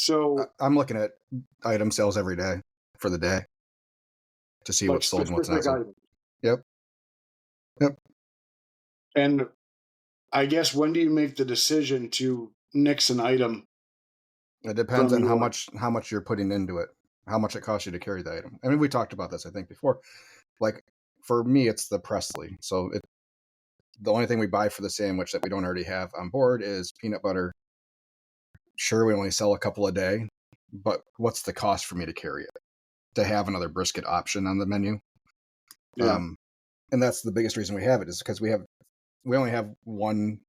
So, I'm looking at item sales every day for the day to see like what's sold and what's not specific sold. items. Yep. Yep. And I guess when do you make the decision to nix an item It depends from on your? how much you're putting into it, how much it costs you to carry the item. I mean, we talked about this, I think, before. Like for me, it's the Presley. So the only thing we buy for the sandwich that we don't already have on board is peanut butter. Sure, we only sell a couple a day, but what's the cost for me to carry it? To have another brisket option on the menu. Yeah. And that's the biggest reason we have it is because we only have one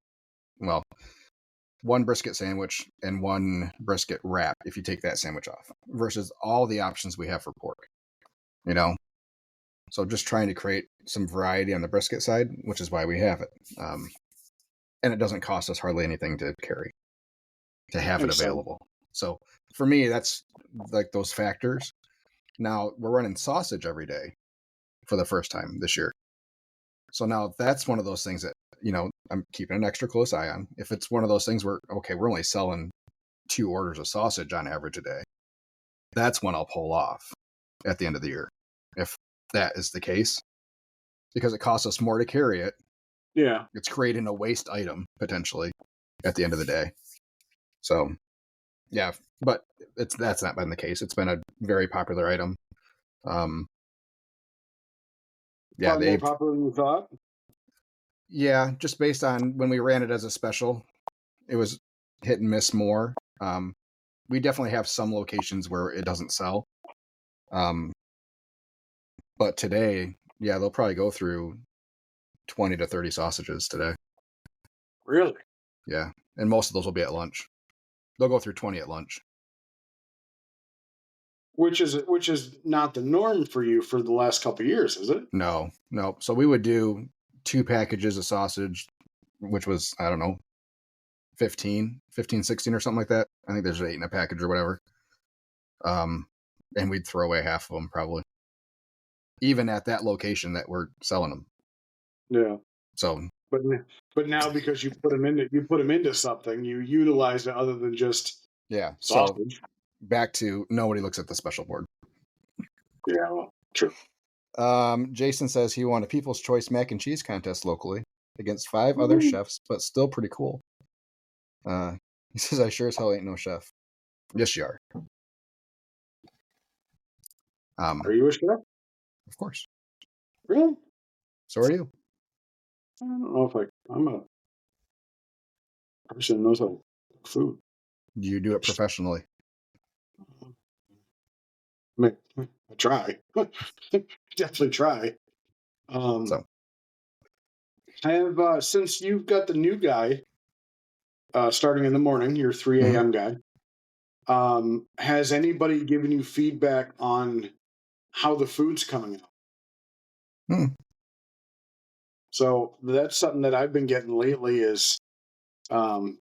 brisket sandwich and one brisket wrap if you take that sandwich off versus all the options we have for pork, you know? So just trying to create some variety on the brisket side, which is why we have it. And it doesn't cost us hardly anything to carry, to have it Makes sense. available. So for me, that's like those factors. Now we're running sausage every day for the first time this year. So now that's one of those things that, I'm keeping an extra close eye on. If it's one of those things where, okay, we're only selling 2 orders of sausage on average a day, that's when I'll pull off at the end of the year. If that is the case, because it costs us more to carry it. Yeah. It's creating a waste item potentially at the end of the day. So yeah, but that's not been the case. It's been a very popular item. Yeah, Probably more popular than you thought. Yeah, just based on when we ran it as a special, it was hit and miss more. We definitely have some locations where it doesn't sell. But today, yeah, they'll probably go through 20 to 30 sausages today. Really? Yeah, and most of those will be at lunch. They'll go through 20 at lunch. Which is not the norm for you for the last couple of years, is it? No. So we would do 2 packages of sausage, which was, I don't know, 15, 16 or something like that. I think there's 8 in a package or whatever. And we'd throw away half of them probably. Even at that location that we're selling them. Yeah. So, but now because you put them into something, you utilize it other than just sausage. So back to nobody looks at the special board. Yeah, well, true. Jason says he won a People's Choice mac and cheese contest locally against 5 other chefs, but still pretty cool. He says, I sure as hell ain't no chef. Yes, you are. Are you a chef? Of course. Really? So are you. I don't know if I'm a person who knows how to cook food. You do it professionally. I try. Definitely try. So I have since you've got the new guy starting in the morning, your 3 a.m. guy. Has anybody given you feedback on how the food's coming out? So that's something that I've been getting lately is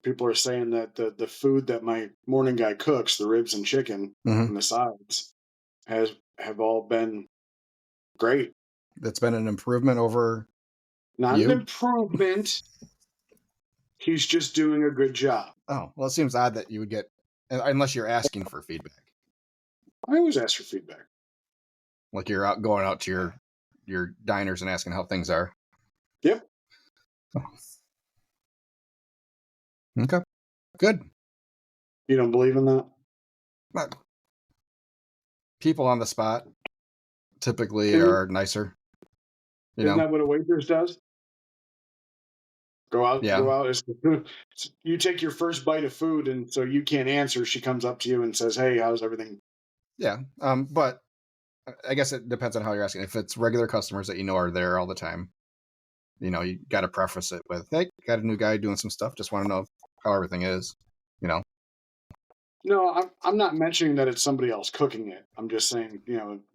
people are saying that the food that my morning guy cooks, the ribs and chicken and the sides, have all been great. That's been an improvement over Not an improvement. He's just doing a good job. Oh, well, it seems odd that you would get, unless you're asking for feedback. I always ask for feedback. Like you're going out to your diners and asking how things are. Yep. Oh. Okay. Good. You don't believe in that? But people on the spot typically are nicer. Isn't that what a waitress does? Go out. You take your first bite of food, and so you can't answer. She comes up to you and says, "Hey, how's everything?" Yeah. But I guess it depends on how you're asking. If it's regular customers that are there all the time, you got to preface it with, "Hey, got a new guy doing some stuff. Just want to know how everything is." No, I'm not mentioning that it's somebody else cooking it. I'm just saying,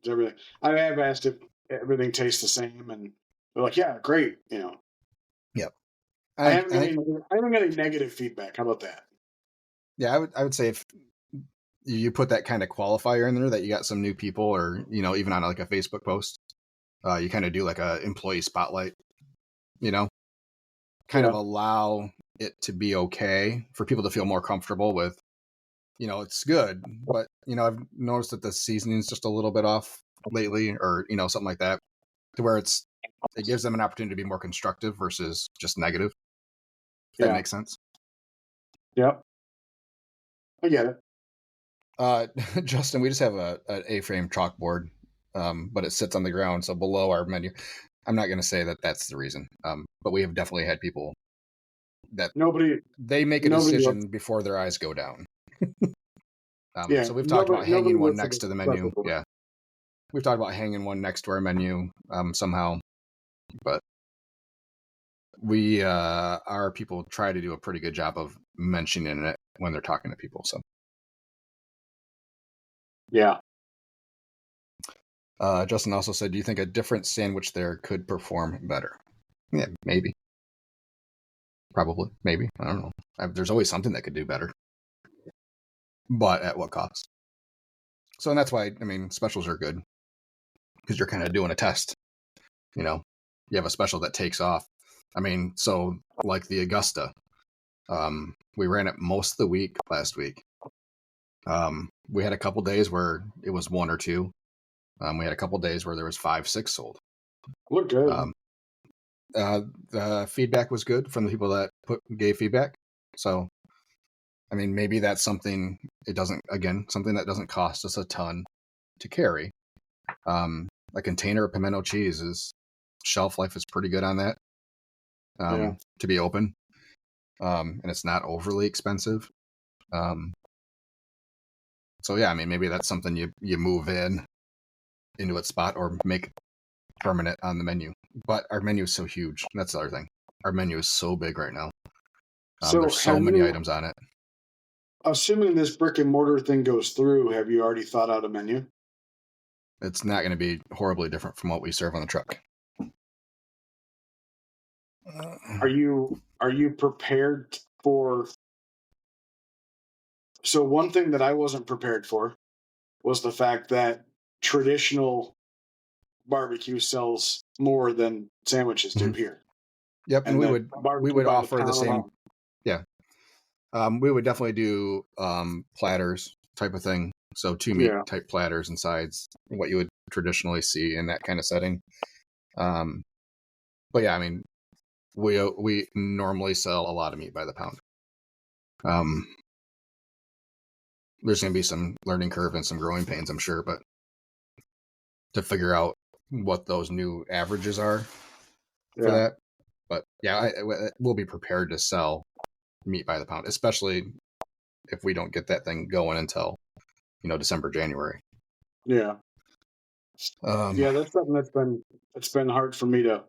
everything. I have asked if everything tastes the same, and they're like, "Yeah, great." Yep. I haven't got any negative feedback. How about that? Yeah, I would say if you put that kind of qualifier in there that you got some new people, or even on like a Facebook post, you kind of do like a employee spotlight. Kind of allow it to be okay for people to feel more comfortable with it's good, but I've noticed that the seasoning is just a little bit off lately, or something like that, to where it gives them an opportunity to be more constructive versus just negative. If that Yeah. makes sense. Yep. I get it. Justin, we just have an A-frame chalkboard, but it sits on the ground, so below our menu. I'm not going to say that that's the reason, but we have definitely had people that they make a Nobody looks. decision before their eyes go down. Yeah. So we've talked about hanging one Looks at next the to the menu. special board. Yeah, we've talked about hanging one next to our menu somehow, but our people try to do a pretty good job of mentioning it when they're talking to people. So Yeah. Justin also said, do you think a different sandwich there could perform better? Yeah, maybe. Probably. Maybe. I don't know. There's always something that could do better. But at what cost? So, and that's why, specials are good. Because you're kind of doing a test. You have a special that takes off. So like the Augusta, we ran it most of the week last week. We had a couple days where it was 1 or 2. We had a couple days where there was 5, 6 sold. Look good. The feedback was good from the people that gave feedback. So, maybe that's something something that doesn't cost us a ton to carry. A container of pimento cheese shelf life is pretty good on that. To be open. And it's not overly expensive. So yeah, maybe that's something you move into its spot or make permanent on the menu. But our menu is so huge. That's the other thing. Our menu is so big right now. There's so many items on it. Assuming this brick and mortar thing goes through, have you already thought out a menu? It's not going to be horribly different from what we serve on the truck. Are you prepared for? So one thing that I wasn't prepared for was the fact that traditional barbecue sells more than sandwiches do here. Yep, and we would offer the same. Alone. Yeah, we would definitely do platters type of thing. So 2 meat type platters and sides, what you would traditionally see in that kind of setting. But yeah, we normally sell a lot of meat by the pound. There's going to be some learning curve and some growing pains, I'm sure, but to figure out what those new averages are for that. But yeah, we'll be prepared to sell meat by the pound, especially if we don't get that thing going until December, January. Yeah. That's something that's been hard for me to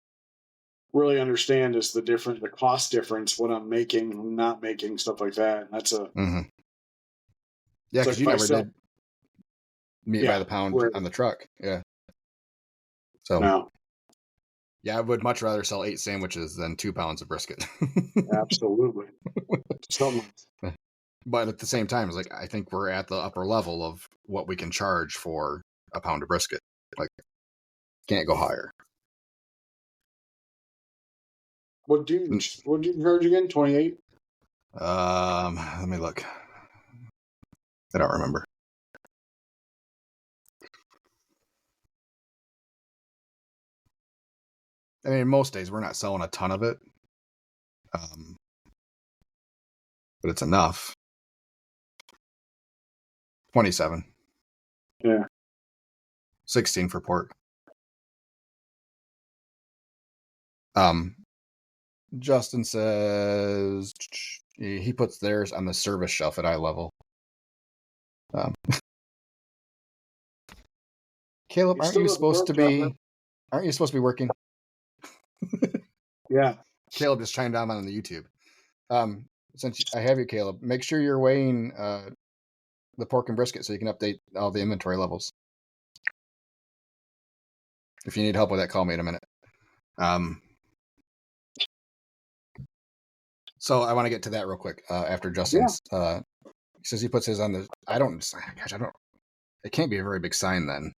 really understand, is the cost difference, what I'm making, not making, stuff like that. And that's a yeah, because you never did meat by the pound on the truck. Yeah. So no. Yeah, I would much rather sell 8 sandwiches than 2 pounds of brisket. Absolutely. But at the same time, it's like, I think we're at the upper level of what we can charge for a pound of brisket. Like, can't go higher. What do you charge again? 28? Let me look. I don't remember. Most days we're not selling a ton of it. But it's enough. 27. Yeah. 16 for pork. Justin says he puts theirs on the service shelf at eye level. Caleb, aren't you supposed to be working? Yeah. Caleb just chimed on the YouTube. Since I have you, Caleb, make sure you're weighing the pork and brisket so you can update all the inventory levels. If you need help with that, call me in a minute. So I want to get to that real quick after Justin's. He says he puts his on the. I don't. It can't be a very big sign then.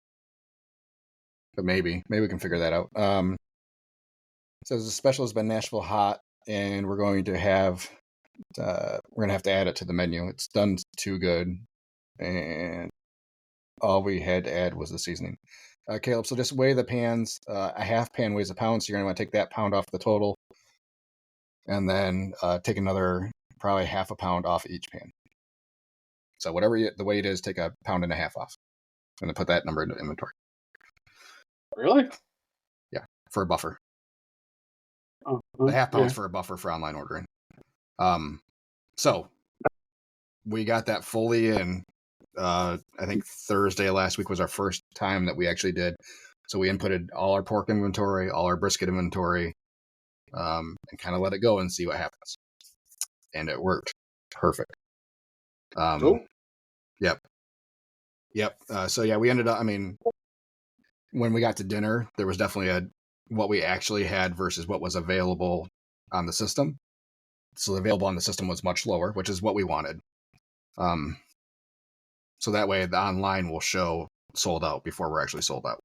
But maybe we can figure that out. It says the special has been Nashville hot, and we're going to have we're gonna have to add it to the menu. It's done too good, and all we had to add was the seasoning. Caleb, so just weigh the pans. A half pan weighs a pound, so you're gonna want to take that pound off the total, and then take another probably half a pound off each pan. So whatever the weight is, take a pound and a half off, and then put that number into inventory. Really? Yeah, for a buffer. Uh-huh. The half pounds for a buffer for online ordering. So we got that fully in. I think Thursday last week was our first time that we actually did. So we inputted all our pork inventory, all our brisket inventory, and kind of let it go and see what happens. And it worked perfect. Cool. Yep. So yeah, we ended up. I mean, when we got to dinner, there was definitely what we actually had versus what was available on the system. So the available on the system was much lower, which is what we wanted. So that way the online will show sold out before we're actually sold out.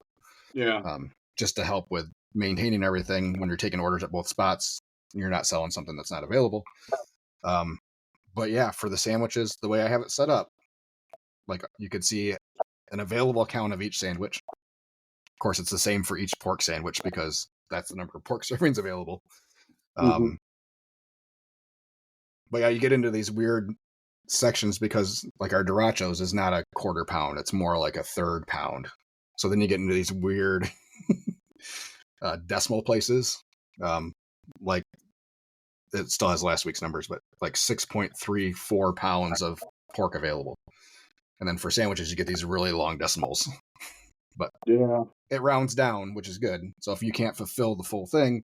Yeah. Just to help with maintaining everything when you're taking orders at both spots, you're not selling something that's not available. But yeah, for the sandwiches, the way I have it set up, like you could see an available count of each sandwich. Of course, it's the same for each pork sandwich because that's the number of pork servings available. Mm-hmm. But yeah, you get into these weird sections because like our Dorachos is not a quarter pound. It's more like a third pound. So then you get into these weird decimal places. Like it still has last week's numbers, but like 6.34 pounds of pork available. And then for sandwiches, you get these really long decimals. But yeah, it rounds down, which is good. So if you can't fulfill the full thing,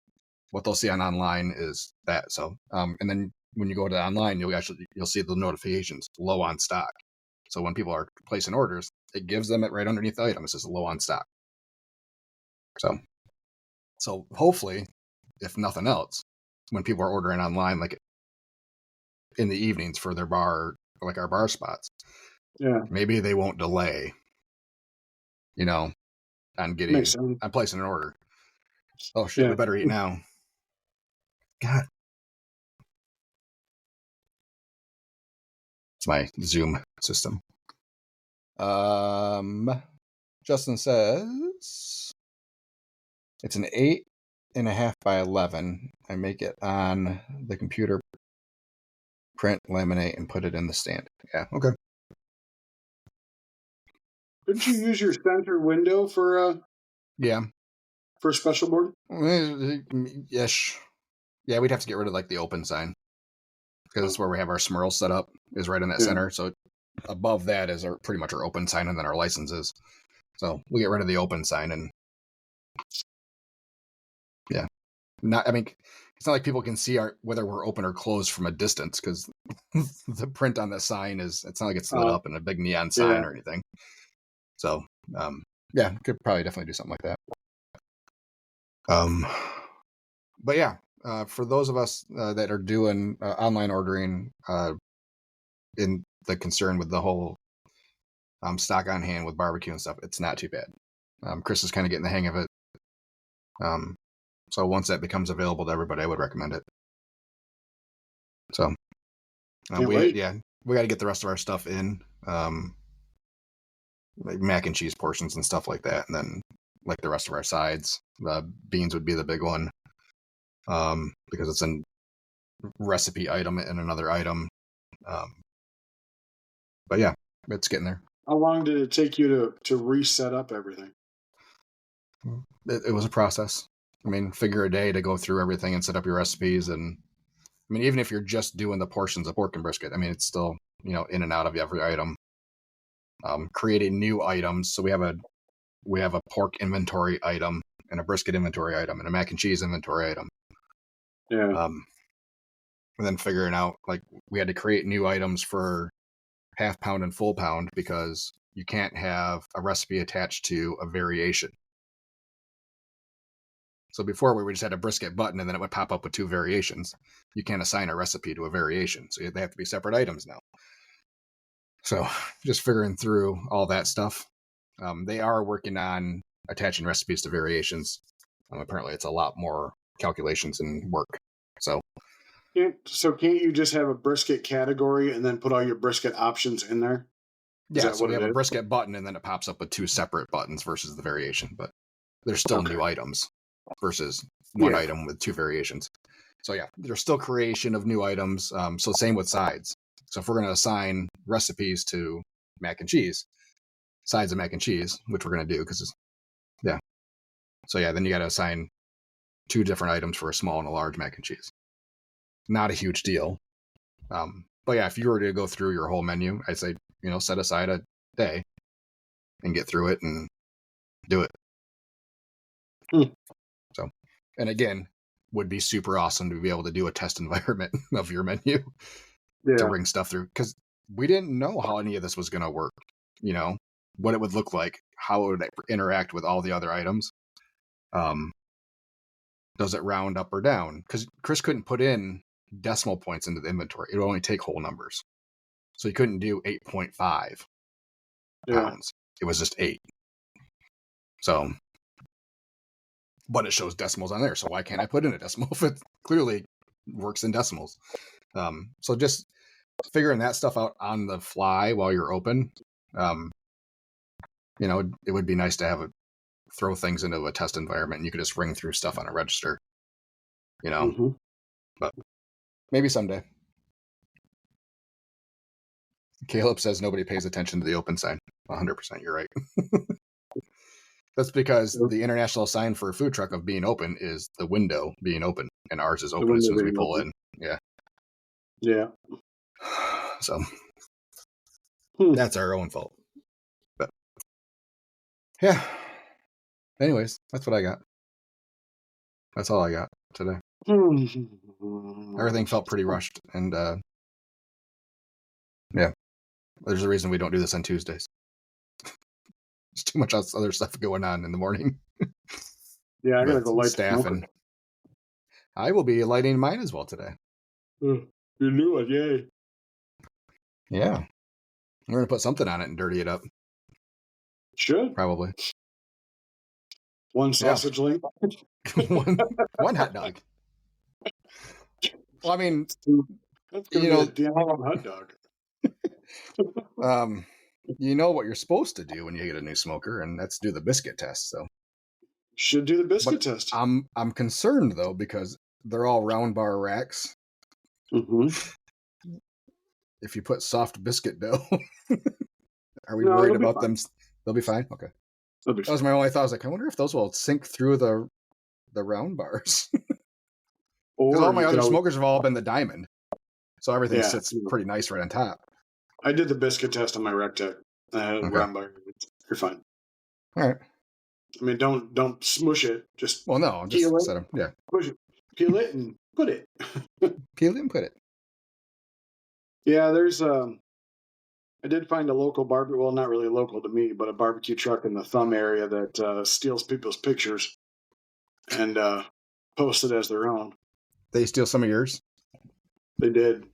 what they'll see on online is that. So, and then when you go to online, you'll see the notifications low on stock. So when people are placing orders, it gives them it right underneath the item. It says low on stock. So hopefully, if nothing else, when people are ordering online, like in the evenings for their bar, like our bar spots, maybe they won't delay, on placing an order. Oh shit, we better eat now. God. It's my Zoom system. Justin says it's an 8.5 by 11. I make it on the computer, print, laminate, and put it in the stand. Yeah, okay. Couldn't you use your center window for for a special board? Yes. Yeah, we'd have to get rid of like the open sign because that's where we have our Smurl set up, is right in that center. So above that is pretty much our open sign, and then our licenses. So we get rid of the open sign, and yeah, it's not like people can see whether we're open or closed from a distance because the print on the sign it's not like it's lit up in a big neon sign or anything. So could probably definitely do something like that. But yeah, for those of us that are doing online ordering, in the concern with the whole stock on hand with barbecue and stuff, it's not too bad. Chris is kind of getting the hang of it. So once that becomes available to everybody, I would recommend it. So we got to get the rest of our stuff in, like mac and cheese portions and stuff like that, and then like the rest of our sides. Beans would be the big one, because it's a recipe item and another item. But yeah, it's getting there. How long did it take you to reset up everything? It was a process. I mean, figure a day to go through everything and set up your recipes. And I mean, even if you're just doing the portions of pork and brisket, I mean, it's still, in and out of every item. Creating new items. So we have a pork inventory item and a brisket inventory item and a mac and cheese inventory item. Yeah. And then figuring out, like, we had to create new items for half pound and full pound because you can't have a recipe attached to a variation. So before we just had a brisket button and then it would pop up with two variations. You can't assign a recipe to a variation. So they have to be separate items now. So just figuring through all that stuff. They are working on attaching recipes to variations. Apparently it's a lot more calculations and work. So Can't you just have a brisket category and then put all your brisket options in there? Is Yeah, that so what we it have a is? brisket button, and then it pops up with 2 separate buttons versus the variation, but there's still Okay. new items versus one Yeah. item with 2 variations. So yeah, there's still creation of new items. So same with sides. So if we're going to assign recipes to mac and cheese, sides of mac and cheese, which we're going to do because yeah. So yeah, then you got to assign 2 different items for a small and a large mac and cheese. Not a huge deal. But yeah, if you were to go through your whole menu, I'd say, set aside a day and get through it and do it. Hmm. So, and again, would be super awesome to be able to do a test environment of your menu to Yeah. bring stuff through, because we didn't know how any of this was going to work, what it would look like, how it would interact with all the other items. Does it round up or down? Because Chris couldn't put in decimal points into the inventory. It would only take whole numbers. So he couldn't do 8.5 Yeah. pounds. It was just 8. So, but it shows decimals on there. So why can't I put in a decimal if it clearly works in decimals? So just figuring that stuff out on the fly while you're open, it would be nice to throw things into a test environment and you could just ring through stuff on a register, Mm-hmm. but maybe someday. Caleb says nobody pays attention to the open sign. 100%, you're right. That's because the international sign for a food truck of being open is the window being open, and ours is The open as window soon as we being pull open. in. Yeah. Yeah. So Hmm. that's our own fault. But yeah. Anyways, that's what I got. That's all I got today. Everything felt pretty rushed, and yeah, there's a reason we don't do this on Tuesdays. There's too much other stuff going on in the morning. Yeah, I gotta go light the Staff, smoker. and I will be lighting mine as well today. You knew it, yay. Yeah. We're going to put something on it and dirty it up. Should. Probably. One sausage link. one hot dog. Well, I mean, that's gonna be a damn hot dog. you know what you're supposed to do when you get a new smoker, and that's do the biscuit test. So should do the biscuit test. I'm concerned though, because they're all round bar racks. Mm-hmm. If you put soft biscuit dough, are we No, worried they'll be about fine. them? They'll be fine. Okay. They'll be That was fine. my only thought. I was like, I wonder if those will sink through the round bars. Because all Or my you could other always, smokers have all been the diamond, so everything yeah. sits pretty nice right on top. I did the biscuit test on my Rectech. I had it Okay. round by. You're fine. All right. I mean, don't smush it. Just No, just peel it, set them. Yeah. push it, peel it, and put it. Peel it and put it. Yeah, there's I did find a local barbecue. Well, not really local to me, but a barbecue truck in the Thumb area that steals people's pictures and posts it as their own. They steal some of yours? They did.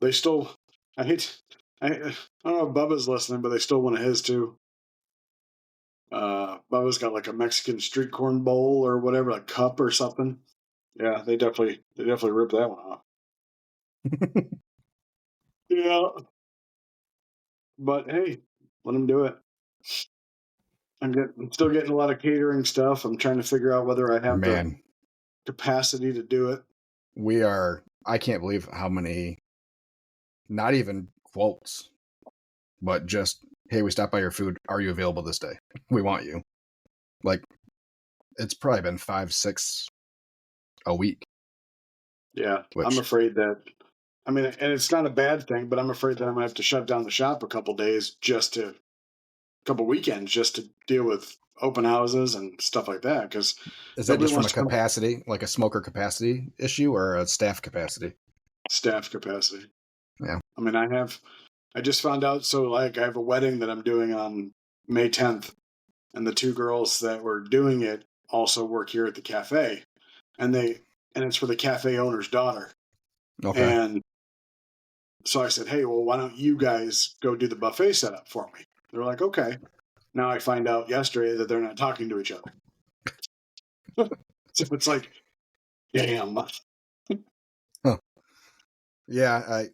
They stole. I hate. I don't know if Bubba's listening, but they stole one of his too. Bubba's got like a Mexican street corn bowl or whatever, a cup or something. Yeah, they definitely ripped that one off. Yeah, but hey, let them do it. I'm still getting a lot of catering stuff. I'm trying to figure out whether I have the Man, capacity to do it. I can't believe how many, not even quotes, but just, hey, we stopped by your food. Are you available this day? We want you. Like, it's probably been 5, 6 a week. Yeah, I'm afraid that. I mean, and it's not a bad thing, but I'm afraid that I'm gonna have to shut down the shop a couple days, a couple weekends, just to deal with open houses and stuff like that. Because Is that nobody just from wants a to come. capacity, like a smoker capacity issue, or a staff capacity? Staff capacity. Yeah. I mean, I just found out. So, like, I have a wedding that I'm doing on May 10th, and the two girls that were doing it also work here at the cafe, and it's for the cafe owner's daughter. Okay. And so I said, hey, well, why don't you guys go do the buffet setup for me? They're like, okay. Now I find out yesterday that they're not talking to each other. So it's like, Damn. Huh. Yeah,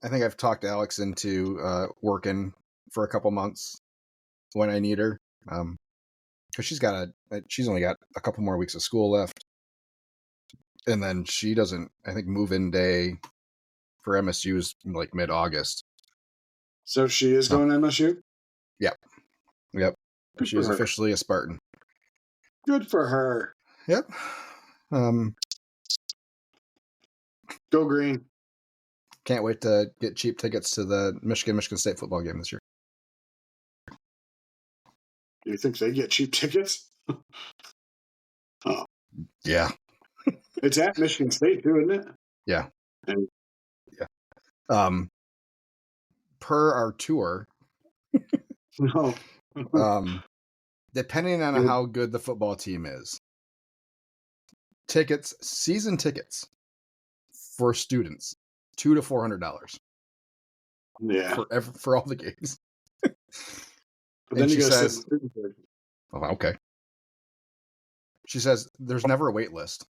I think I've talked Alex into working for a couple months when I need her, because she's only got a couple more weeks of school left, and then she doesn't. I think move-in day for MSU is like mid-August. So she is So going to MSU? yep. Good She for is her. officially a Spartan. Good for her. Yep. Go green. Can't wait to get cheap tickets to the Michigan State football game this year. Do you think they get cheap tickets? Oh, Yeah. it's at Michigan State too, isn't it? Yeah. And Per our tour, no. depending on how good the football team is, season tickets for students, $200 to $400 Yeah. for all the games. But And then you she gotta sit says, in the "Oh, okay." She says there's never a wait list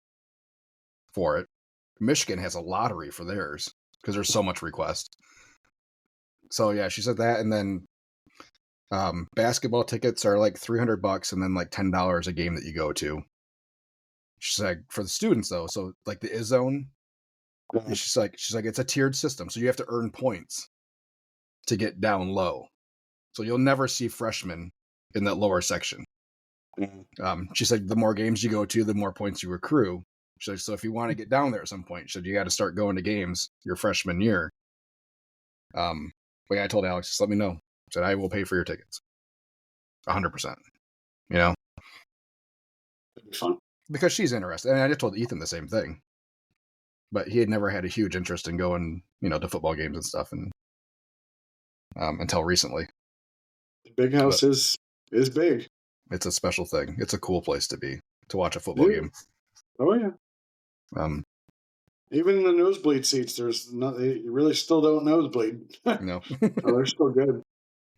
for it. Michigan has a lottery for theirs because there's so much request. So yeah, she said that, and then basketball tickets are like $300, and then like $10 a game that you go to. She's like, for the students though, so like the Izzone, she's like it's a tiered system, so you have to earn points to get down low. So you'll never see freshmen in that lower section. She said the more games you go to, the more points you accrue. She said, so if you want to get down there at some point, she said you got to start going to games your freshman year. But yeah, I told Alex, just let me know. I said I will pay for your tickets, 100%. You know, That'd be fun. because she's interested. And I just told Ethan the same thing, but he had never had a huge interest in going, to football games and stuff, and until recently. The big house is big. It's a special thing. It's a cool place to be to watch a football game. Oh yeah. Um, Even in the nosebleed seats, there's not. You really still don't nosebleed. no. Oh, they're still good.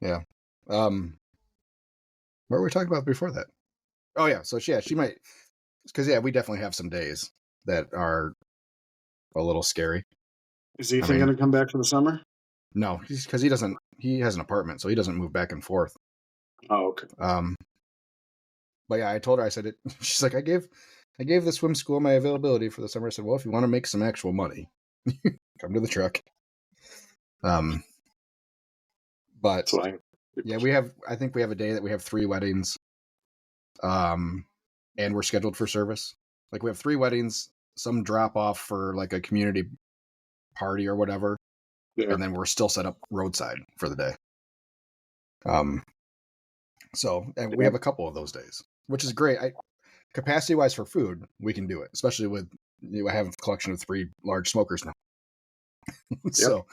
Yeah. What were we talking about before that? Oh yeah. So she might, because we definitely have some days that are a little scary. Is Ethan going to come back for the summer? No, because he has an apartment, so he doesn't move back and forth. Oh, okay. But yeah, I told her, I said it. She's like, I gave the swim school my availability for the summer. I said, well, if you want to make some actual money, come to the truck. But yeah, I think we have a day that we have 3 weddings. And we're scheduled for service. Like we have 3 weddings, some drop off for like a community party or whatever. Yeah. And then we're still set up roadside for the day. And we have a couple of those days, which is great. Capacity wise for food, we can do it, especially with, I have a collection of 3 large smokers now. So,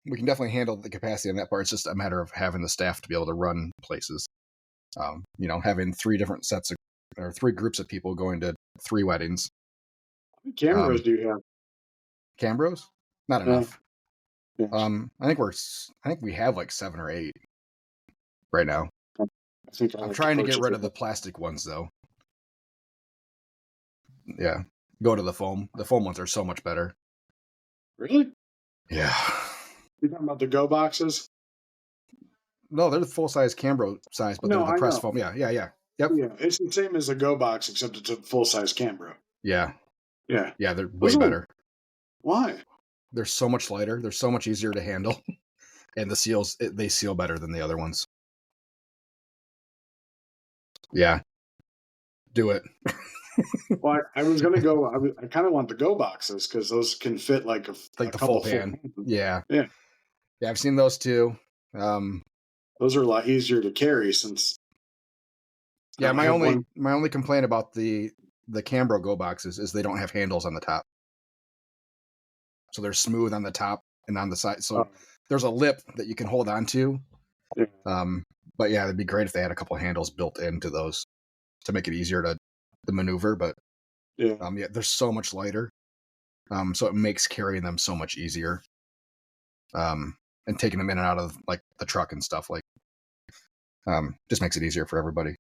we can definitely handle the capacity on that part. It's just a matter of having the staff to be able to run places. Having 3 different sets of, or 3 groups of people going to 3 weddings. How many Cambros do you have? Cambros? Not enough. Yeah. I think we have like 7 or 8 right now. I'm trying to get rid of the plastic ones though. Yeah. Go to the foam. The foam ones are so much better. Really? Yeah. You talking about the Go boxes? No, they're the full-size Cambro size, but they're the press foam. Yeah. Yep. Yeah, it's the same as a Go box, except it's a full-size Cambro. Yeah. Yeah. Yeah, they're way better. Why? They're so much lighter. They're so much easier to handle. And the seals, they seal better than the other ones. Yeah. Do it. Well, I was going to go, I kind of want the Go boxes because those can fit like a the full pan. Yeah. Yeah. Yeah, I've seen those too. Those are a lot easier to carry since. Yeah, my only complaint about the Cambro Go boxes is they don't have handles on the top. So they're smooth on the top and on the side. So there's a lip that you can hold on to. Yeah. But yeah, it'd be great if they had a couple handles built into those to make it easier to maneuver. But yeah, they're so much lighter. So it makes carrying them so much easier. And taking them in and out of like the truck and stuff, like just makes it easier for everybody.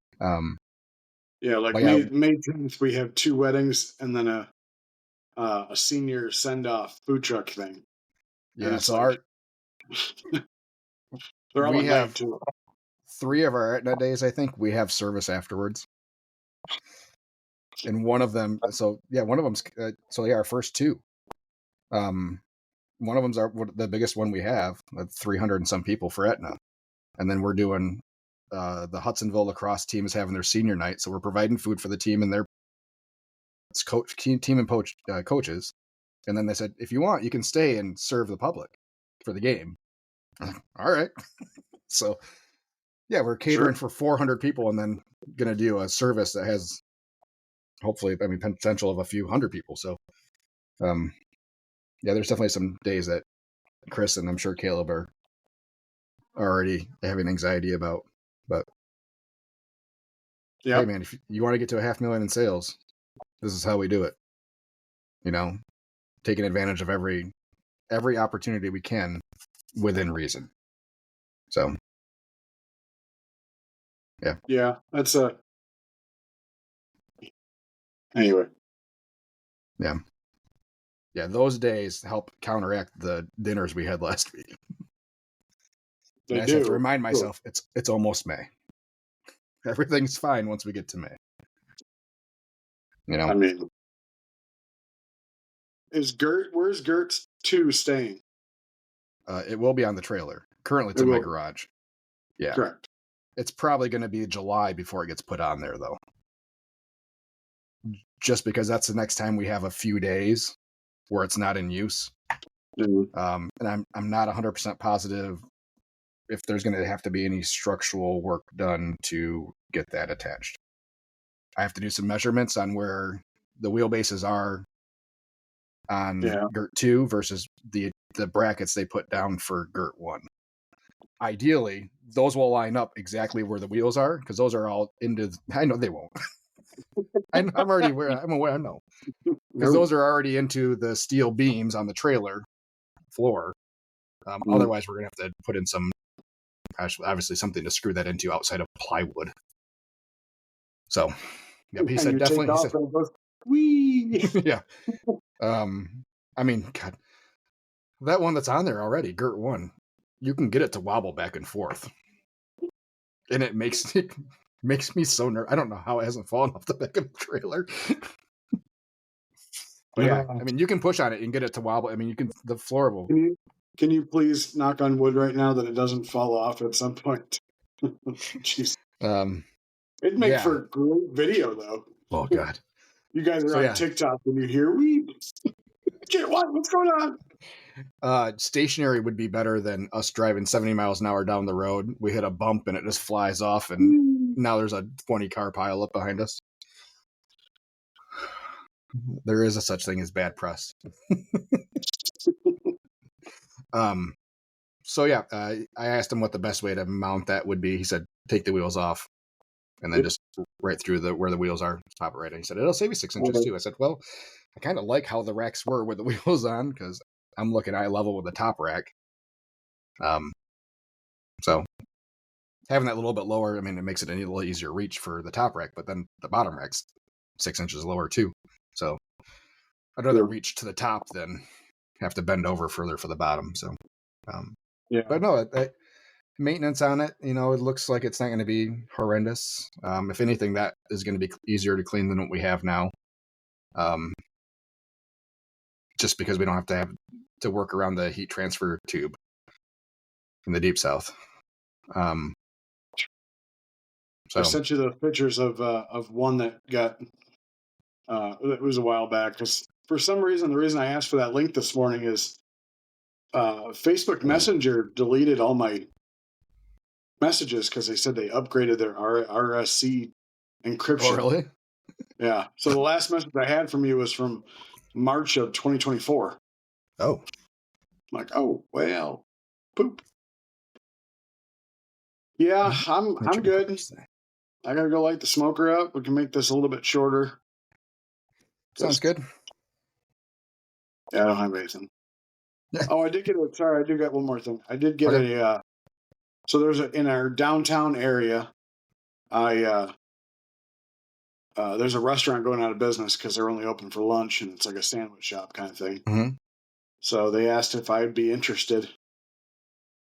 Yeah, like But yeah, May 10th, we have 2 weddings and then a senior send off food truck thing, and yeah. it's So like our they're all we at night have too. 3 of our Etna days. I think we have service afterwards, and one of them. So yeah, one of them's so yeah, our first 2. Um, one of them's the biggest one we have, 300 and some people for Etna, and then we're doing the Hudsonville lacrosse team is having their senior night, so we're providing food for the team and their team and coaches. And then they said, if you want, you can stay and serve the public for the game. All right. So yeah, we're catering Sure. for 400 people and then going to do a service that has hopefully, I mean, potential of a few hundred people. So, yeah, there's definitely some days that Chris and I'm sure Caleb are already having anxiety about. But hey, Yep. man, if you want to get to 500,000 in sales, this is how we do it. You know, taking advantage of every opportunity we can within reason. So, yeah. Yeah. That's a anyway. Yeah. Yeah, those days help counteract the dinners we had last week. And They I just have to do. remind Sure. myself it's almost May. Everything's fine once we get to May. You know, I mean, where's Gert's 2 staying? it will be on the trailer. Currently, it's It in my will. garage. Yeah, Correct. it's probably going to be July before it gets put on there, though. Just because that's the next time we have a few days where it's not in use. Mhm. And I'm not 100% positive if there's going to have to be any structural work done to get that attached. I have to do some measurements on where the wheelbases are on Yeah. GERT 2 versus the brackets they put down for GERT 1. Ideally, those will line up exactly where the wheels are because those are all into. I know they won't. I'm already aware. I'm aware. I know because No. those are already into the steel beams on the trailer floor. Mm. Otherwise, we're gonna have to put in some, obviously, something to screw that into outside of plywood. So, yeah, he And said you take definitely. He off said, and it goes, wee. yeah. I mean, God, that one that's on there already, GERT 1, you can get it to wobble back and forth, and it makes me so nervous. I don't know how it hasn't fallen off the back of the trailer. But yeah, I mean, you can push on it and get it to wobble. I mean, you can. The floor will. Can you please knock on wood right now that it doesn't fall off at some point? Jeez. It'd make Yeah. for a great video though. Oh God. You guys are So on yeah, TikTok and you hear wee. What's going on? stationary would be better than us driving 70 miles an hour down the road. We hit a bump and it just flies off, and Wee. now there's a 20 car pile up behind us. There is a such thing as bad press. So yeah, I asked him what the best way to mount that would be. He said, take the wheels off and then Yep. just right through where the wheels are, pop it right in. He said, it'll save you 6 inches Okay. too. I said, well, I kind of like how the racks were with the wheels on because I'm looking eye level with the top rack. So having that a little bit lower, I mean, it makes it a little easier reach for the top rack, but then the bottom rack's 6 inches lower too. So I'd rather reach to the top than have to bend over further for the bottom. So, Yeah. but no, maintenance on it, it looks like it's not going to be horrendous. If anything, that is going to be easier to clean than what we have now. Just because we don't have to work around the heat transfer tube in the deep south. So I sent you the pictures of one that got it was a while back. Because for some reason, the reason I asked for that link this morning is Facebook Messenger deleted all my messages because they said they upgraded their RSC encryption. Oh, really? Yeah. So the last message I had from you was from March of 2024. Oh. I'm like, oh well, poop. Yeah, I'm good. I gotta go light the smoker up. We can make this a little bit shorter. Sounds good. Yeah, I don't have anything. Oh, I did get I do got one more thing. I did get Okay. so there's in our downtown area, I there's a restaurant going out of business because they're only open for lunch, and it's like a sandwich shop kind of thing. Mm-hmm. So they asked if I'd be interested.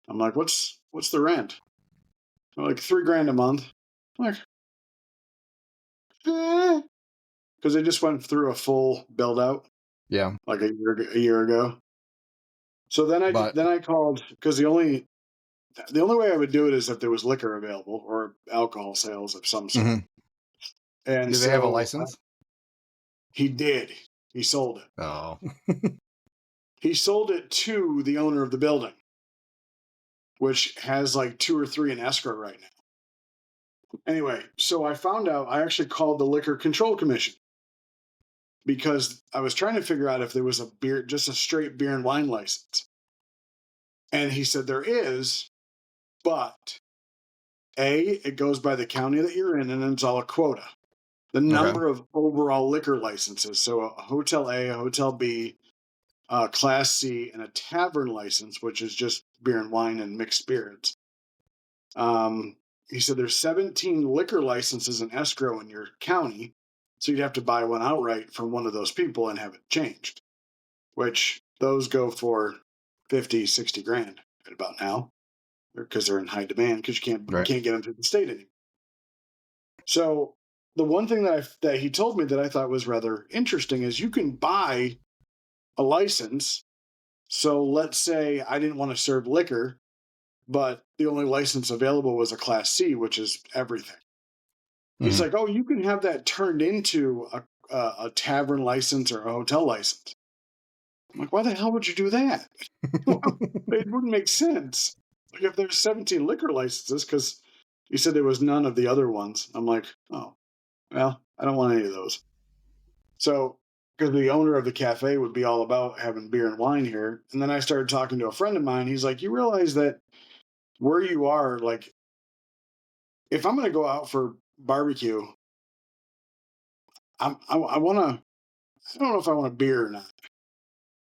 I'm like, what's the rent? They're like $3,000 a month. I'm like, because they just went through a full build out Yeah. like a year ago. So But then I called because the only way I would do it is if there was liquor available or alcohol sales of some sort. mm-hmm. And Do they have a so license? he did. He sold it. Oh. He sold it to the owner of the building, which has like 2 or 3 in escrow right now. Anyway, so I found out I actually called the Liquor Control Commission because I was trying to figure out if there was just a straight beer and wine license. And he said there is, but it goes by the county that you're in, and it's all a quota. The Okay. number of overall liquor licenses. So a Hotel A, a Hotel B, Class C, and a tavern license, which is just beer and wine and mixed spirits. He said there's 17 liquor licenses in escrow in your county, so you'd have to buy one outright from one of those people and have it changed, which those go for 50, 60 grand at about now because they're in high demand because you Right. can't get them to the state anymore. So the one thing that he told me that I thought was rather interesting is you can buy a license. So let's say I didn't want to serve liquor, but the only license available was a Class C, which is everything. He's Mm-hmm. like, oh, you can have that turned into a tavern license or a hotel license. I'm like, why the hell would you do that? It wouldn't make sense. Like if there's 17 liquor licenses, because he said there was none of the other ones. I'm like, oh, well, I don't want any of those. So, because the owner of the cafe would be all about having beer and wine here. And then I started talking to a friend of mine. He's like, you realize that where you are, like, if I'm going to go out for barbecue, I want to, I don't know if I want a beer or not.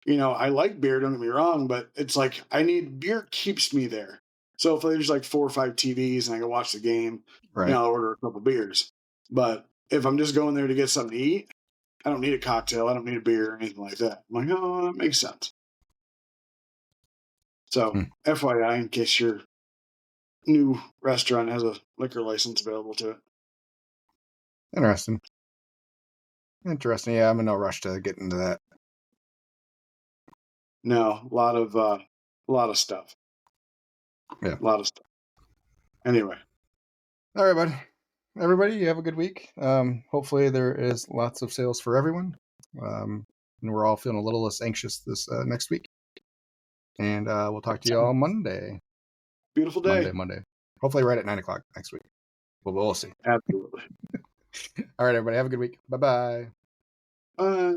I like beer, don't get me wrong, but it's like beer keeps me there. So if there's like 4 or 5 TVs and I can watch the game, Right. I'll order a couple beers. But if I'm just going there to get something to eat, I don't need a cocktail. I don't need a beer or anything like that. I'm like, oh, that makes sense. So, Hmm. FYI, in case your new restaurant has a liquor license available to it. Interesting. Yeah, I'm in no rush to get into that. No, a lot of stuff. Yeah. A lot of stuff. Anyway. All right, buddy. Everybody, you have a good week. Hopefully there is lots of sales for everyone. And we're all feeling a little less anxious this next week. And we'll talk to you all Monday. Beautiful day. Monday. Hopefully right at 9:00 next week. We'll see. Absolutely. All right, everybody. Have a good week. Bye-bye. Bye.